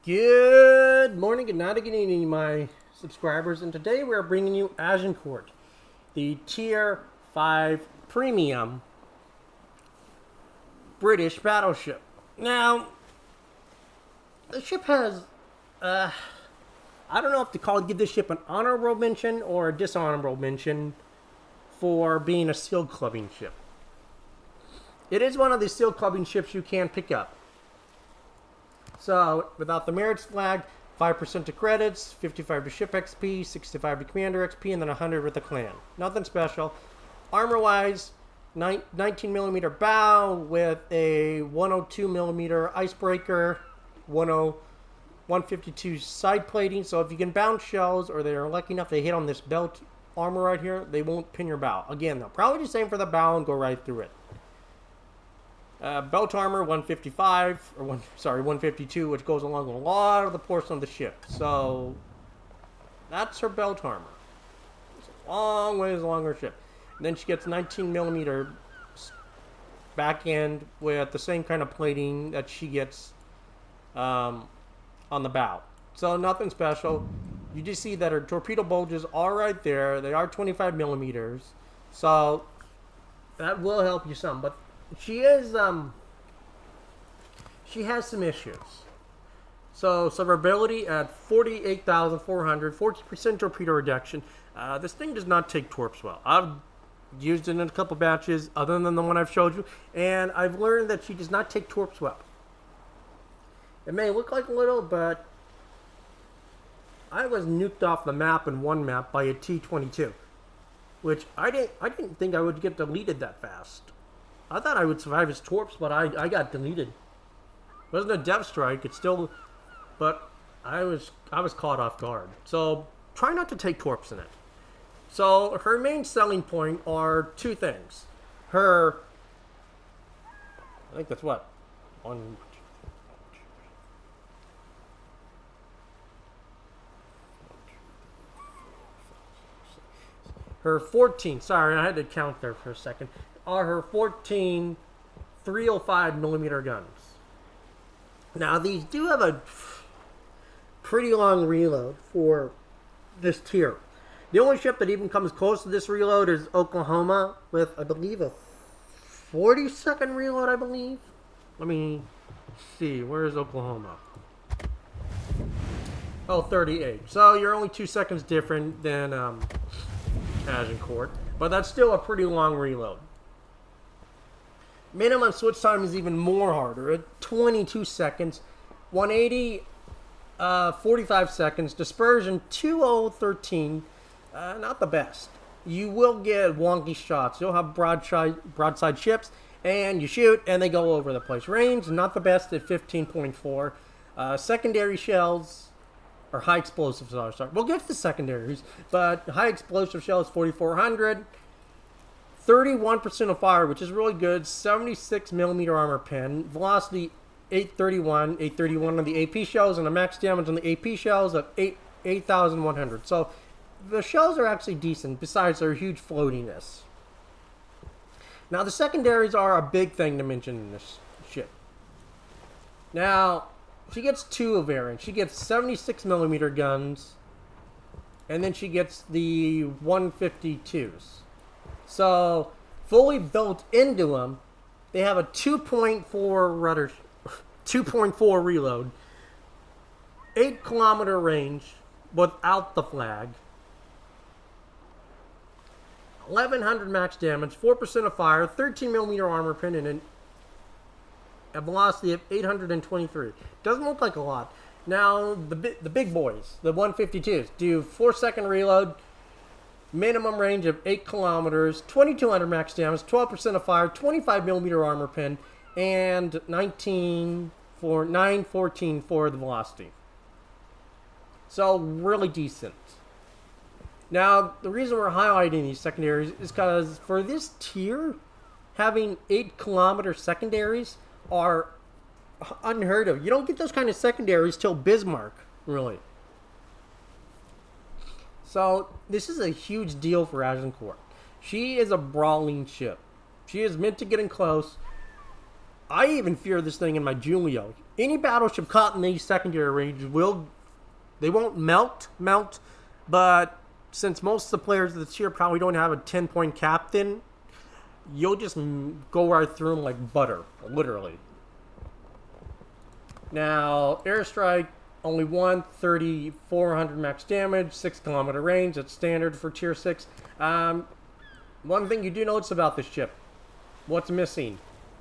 Good morning, good night, good evening, my subscribers. And today we're bringing you Agincourt, the Tier 5 Premium British battleship. Now, the ship has, I don't know if to give this ship an honorable mention or a dishonorable mention for being a seal clubbing ship. It is one of the seal clubbing ships you can pick up. So, without the merits flag, 5% to credits, 55 to ship XP, 65 to commander XP, and then 100 with the clan. Nothing special. Armor-wise, 19mm bow with a 102mm icebreaker, 152 side plating. So if you can bounce shells, or they're lucky enough to hit on this belt armor right here, they won't pin your bow. Again, they'll probably just aim for the bow and go right through it. Belt armor 155 or 152, which goes along with a lot of the portion of the ship. So that's her belt armor. It's a long ways along her ship. And then she gets 19mm back end with the same kind of plating that she gets on the bow. So nothing special. You just see that her torpedo bulges are right there. They are 25mm. So that will help you some, but she has some issues. So survivability at 48,400, 40% torpedo reduction. This thing does not take torps well. I've used it in a couple batches other than the one I've showed you, and I've learned that she does not take torps well. It may look like a little, but I was nuked off the map in one map by a T-22, which I didn't think I would get deleted that fast. I thought I would survive his torps, but I got deleted. It wasn't a death strike. It's still, but I was caught off guard. So try not to take torps in it. So her main selling point are two things. I think that's what? Her 14, sorry, I had to count there for a second, are her 14 305mm guns. Now, these do have a pretty long reload for this tier. The only ship that even comes close to this reload is Oklahoma with, I believe, a 40-second reload, I believe. Let me see, where is Oklahoma? Oh, 38. So you're only 2 seconds different than Agincourt, but that's still a pretty long reload. Minimum switch time is even more harder at 22 seconds. 180, 45 seconds. Dispersion 2013, not the best. You will get wonky shots. You'll have broadside ships, and you shoot, and they go over the place. Range, not the best at 15.4. Secondary shells, or high explosives, sorry. We'll get to the secondaries, but high explosive shells 4,400. 31% of fire, which is really good. 76mm armor pen. Velocity 831 on the AP shells, and a max damage on the AP shells of 8,100. So the shells are actually decent, besides their huge floatiness. Now the secondaries are a big thing to mention in this ship. Now, she gets two variants. She gets 76mm guns, and then she gets the 152s. So, fully built into them, they have a 2.4 reload, 8-kilometer range without the flag, 1,100 max damage, 4% of fire, 13mm armor pen, and a velocity of 823. Doesn't look like a lot. Now, the big boys, the 152s, do 4-second reload, minimum range of 8 kilometers, 2,200 max damage, 12% of fire, 25mm armor pen, and 914 for the velocity. So, really decent. Now, the reason we're highlighting these secondaries is because for this tier, having 8-kilometer secondaries are unheard of. You don't get those kind of secondaries till Bismarck, really. So, this is a huge deal for Agincourt. She is a brawling ship. She is meant to get in close. I even fear this thing in my Julio. Any battleship caught in these secondary ranges they won't melt, but since most of the players of the tier probably don't have a 10-point captain, you'll just go right through them like butter, literally. Now, airstrike, only 3,400 max damage, 6 kilometer range. That's standard for tier 6. One thing you do notice about this ship, what's missing?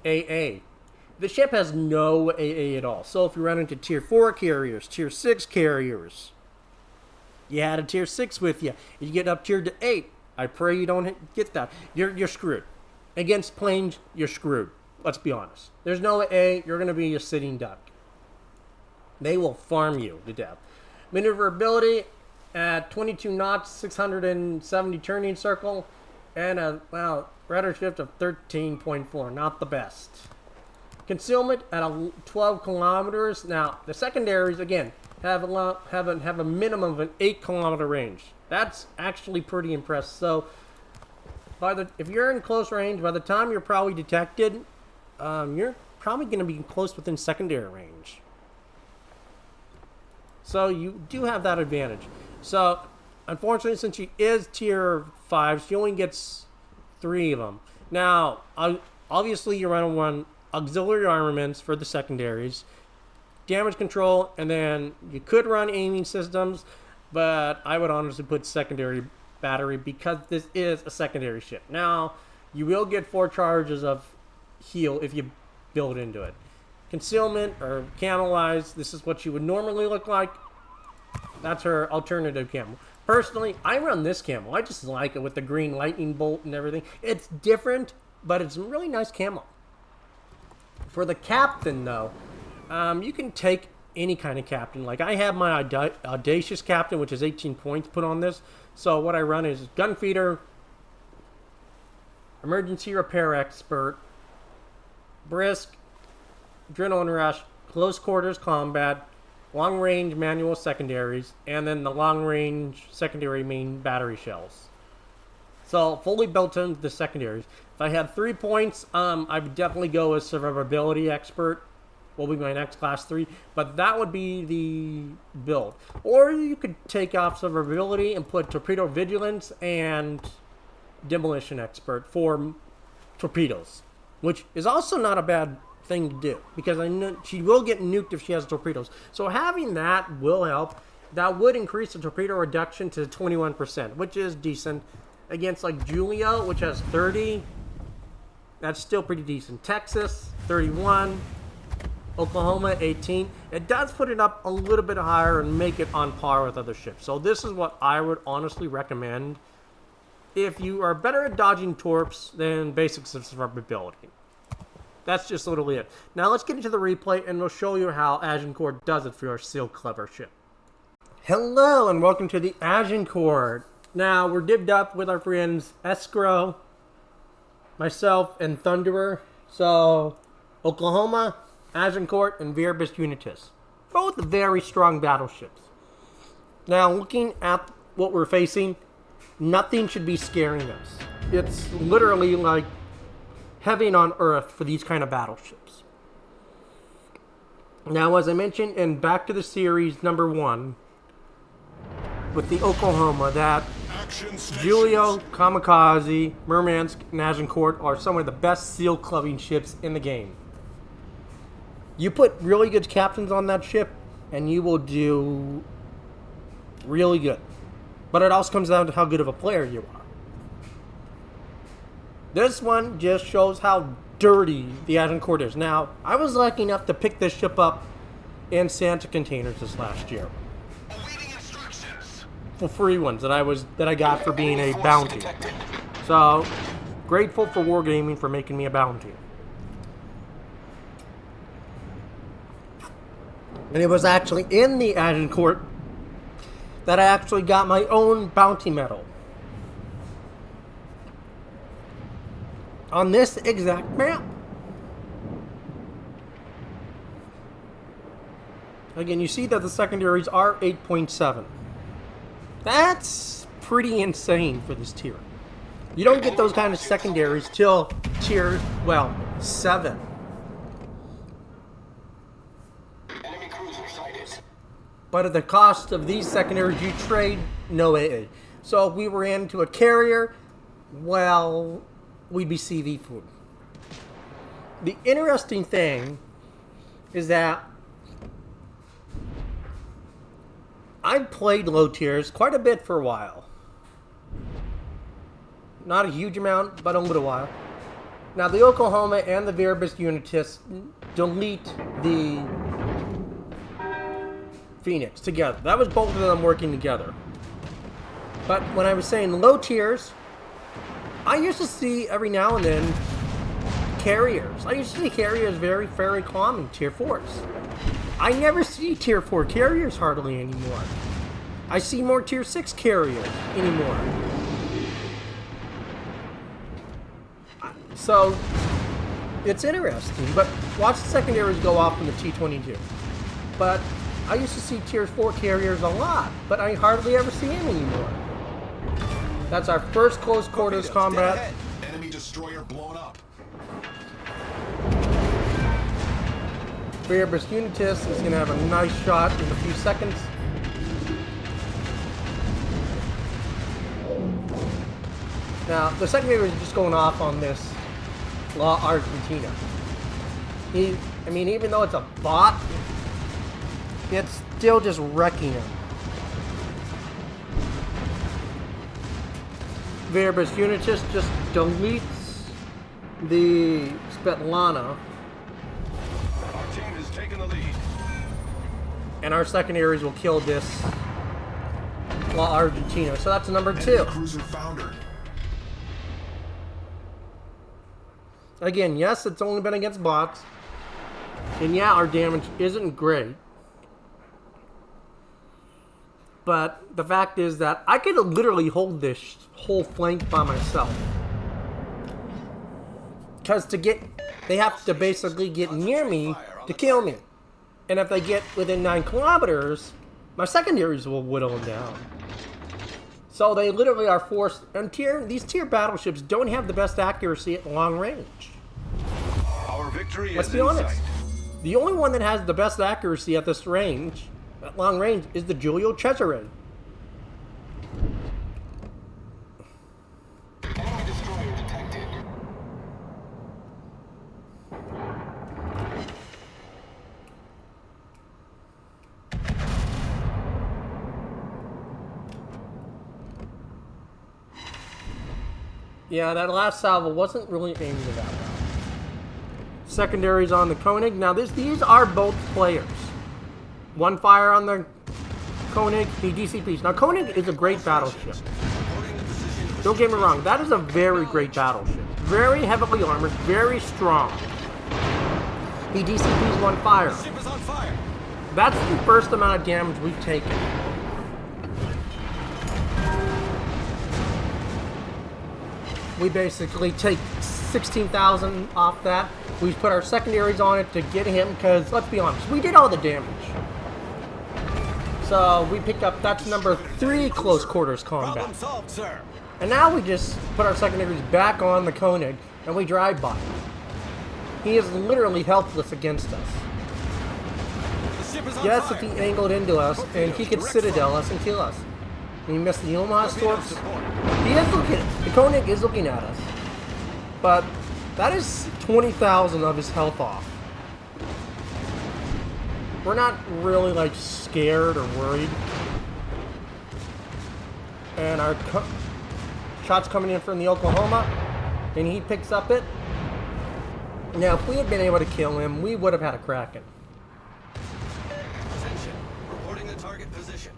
AA. The ship has no AA at all. So if you run into tier 4 carriers, tier 6 carriers, you had a tier 6 with you, you get up tier to 8. I pray you don't get that. You're screwed. Against planes, you're screwed. Let's be honest. There's no A, you're going to be a sitting duck. They will farm you to death. Maneuverability at 22 knots, 670 turning circle, and a, rudder shift of 13.4. Not the best. Concealment at 12 kilometers. Now, the secondaries, again, have a minimum of an 8 kilometer range. That's actually pretty impressive. So, if you're in close range, by the time you're probably detected, you're probably going to be close within secondary range. So you do have that advantage. So, unfortunately, since she is tier 5, she only gets 3 of them. Now, obviously, you're going to run auxiliary armaments for the secondaries, damage control, and then you could run aiming systems, but I would honestly put secondary battery because this is a secondary ship. Now, you will get 4 charges of heal if you build into it. Concealment or camouflage, this is what she would normally look like. That's her alternative camo. Personally, I run this camo. I just like it with the green lightning bolt and everything. It's different, but it's a really nice camo. For the captain, though, you can take any kind of captain. Like, I have my audacious captain, which is 18 points put on this. So what I run is gunfeeder, emergency repair expert, brisk, adrenaline rush, close quarters combat, long range manual secondaries, and then the long range secondary main battery shells. So fully built into the secondaries. If I had 3 points, I would definitely go as survivability expert. Will be my next class 3, but that would be the build. Or you could take off survivability and put torpedo vigilance and demolition expert for torpedoes, which is also not a bad thing to do because I know she will get nuked if she has torpedoes. So having that will help. That would increase the torpedo reduction to 21%, which is decent. Against like Julia, which has 30, that's still pretty decent. Texas, 31. Oklahoma, 18. It does put it up a little bit higher and make it on par with other ships. So this is what I would honestly recommend if you are better at dodging torps than basics of survivability. That's just literally it. Now let's get into the replay and we'll show you how Agincourt does it for your Seal Clever ship. Hello and welcome to the Agincourt. Now we're divvied up with our friends Escrow, myself, and Thunderer. So Oklahoma, Agincourt, and Verbis Unitas. Both very strong battleships. Now, looking at what we're facing, nothing should be scaring us. It's literally like heaven on earth for these kind of battleships. Now, as I mentioned in Back to the Series number 1, with the Oklahoma, that Julio, Kamikaze, Murmansk, and Agincourt are some of the best seal clubbing ships in the game. You put really good captains on that ship, and you will do really good. But it also comes down to how good of a player you are. This one just shows how dirty the Agincourt is. Now, I was lucky enough to pick this ship up in Santa containers this last year. For free ones that I got for being a bounty. So, grateful for Wargaming for making me a bounty. And it was actually in the Agincourt that I actually got my own bounty medal. On this exact map. Again, you see that the secondaries are 8.7. That's pretty insane for this tier. You don't get those kind of secondaries till tier, 7. But at the cost of these secondaries, you trade no AA. So if we were into a carrier, well, we'd be CV food. The interesting thing is that I've played low tiers quite a bit for a while. Not a huge amount, but a little while. Now, the Oklahoma and the Verbis Unitas delete the Phoenix together. That was both of them working together. But when I was saying low tiers, I used to see every now and then carriers. I used to see carriers very common, tier 4s. I never see tier 4 carriers hardly anymore. I see more tier 6 carriers anymore. So, it's interesting, but watch the secondaries go off in the T-22. But I used to see tier 4 carriers a lot, but I hardly ever see them anymore. That's our first close quarters combat. Enemy destroyer blown up. Verbis Unitas is going to have a nice shot in a few seconds. Now, the secondary is just going off on this La Argentina. I mean, even though it's a bot, it's still just wrecking him. Verbis Unitas just deletes the Svetlana. Our team is taking the lead. And our secondaries will kill this La Argentina. So that's number 2. Cruiser foundered. Again, yes, it's only been against bots. And yeah, our damage isn't great. But the fact is that I could literally hold this whole flank by myself. Because they have to basically get near me to kill me. And if they get within 9 kilometers, my secondaries will whittle them down. So they literally are forced, and these tier battleships don't have the best accuracy at long range. Our victory Let's is be in honest. sight. The only one that has the best accuracy at this range, at long range, is the Giulio Cesare. Enemy destroyer detected. Yeah, that last salvo wasn't really aimed at that well. Secondaries on the Koenig. Now, these are both players. One fire on the Koenig, he DCPs. Now, Koenig is a great battleship. Don't get me wrong, that is a very great battleship. Very heavily armored, very strong. He DCPs one fire. Ship is on fire. That's the first amount of damage we've taken. We basically take 16,000 off that. We put our secondaries on it to get him, because, let's be honest, we did all the damage. So, we pick up, that's number 3 close quarters combat. Problem solved, sir. And now we just put our secondaries back on the Koenig, and we drive by him. He is literally helpless against us. The ship is on Yes, fire. if he angled into us, and he could Citadel us and kill us. And he missed the Omaha Storks. He is looking, the Koenig is looking at us. But that is 20,000 of his health off. We're not really like scared or worried. And our shots coming in from the Oklahoma, and he picks up it. Now, if we had been able to kill him, we would have had a Kraken. Attention. Reporting the target position.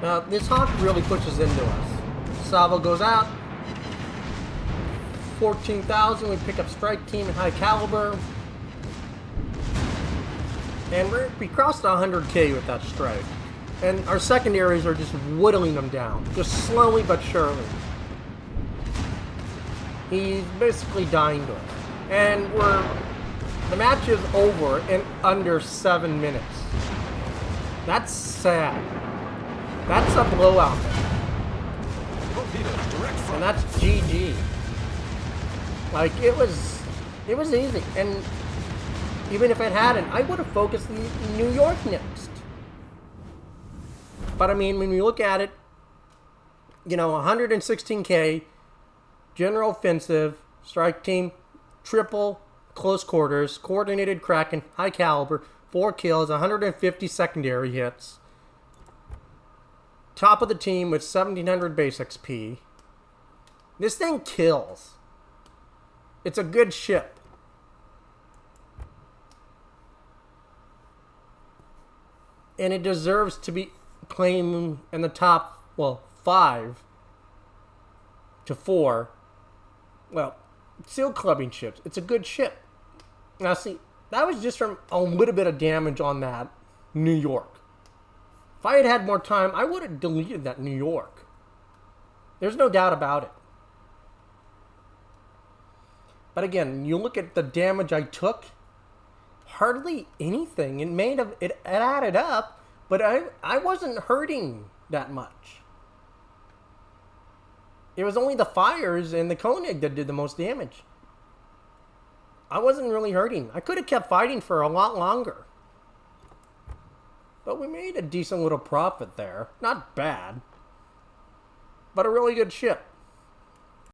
Now, this Hawk really pushes into us. Salvo goes out. 14,000, we pick up strike team and high caliber. And we crossed 100k with that strike. And our secondaries are just whittling them down. Just slowly but surely. He's basically dying to us. And the match is over in under 7 minutes. That's sad. That's a blowout. Torpedoes direct And front. that's GG. Like, it was easy. And even if it hadn't, I would have focused in New York next. But I mean, when you look at it, you know, 116K, general offensive, strike team, triple, close quarters, coordinated Kraken, high caliber, 4 kills, 150 secondary hits. Top of the team with 1700 base XP. This thing kills. It's a good ship. And it deserves to be playing in the top, well, 5 to 4. Well, seal clubbing ships. It's a good ship. Now, see, that was just from a little bit of damage on that New York. If I had had more time, I would have deleted that New York. There's no doubt about it. But again, you look at the damage I took, hardly anything. It added up, but I wasn't hurting that much. It was only the fires and the Koenig that did the most damage. I wasn't really hurting. I could have kept fighting for a lot longer. But we made a decent little profit there. Not bad. But a really good ship.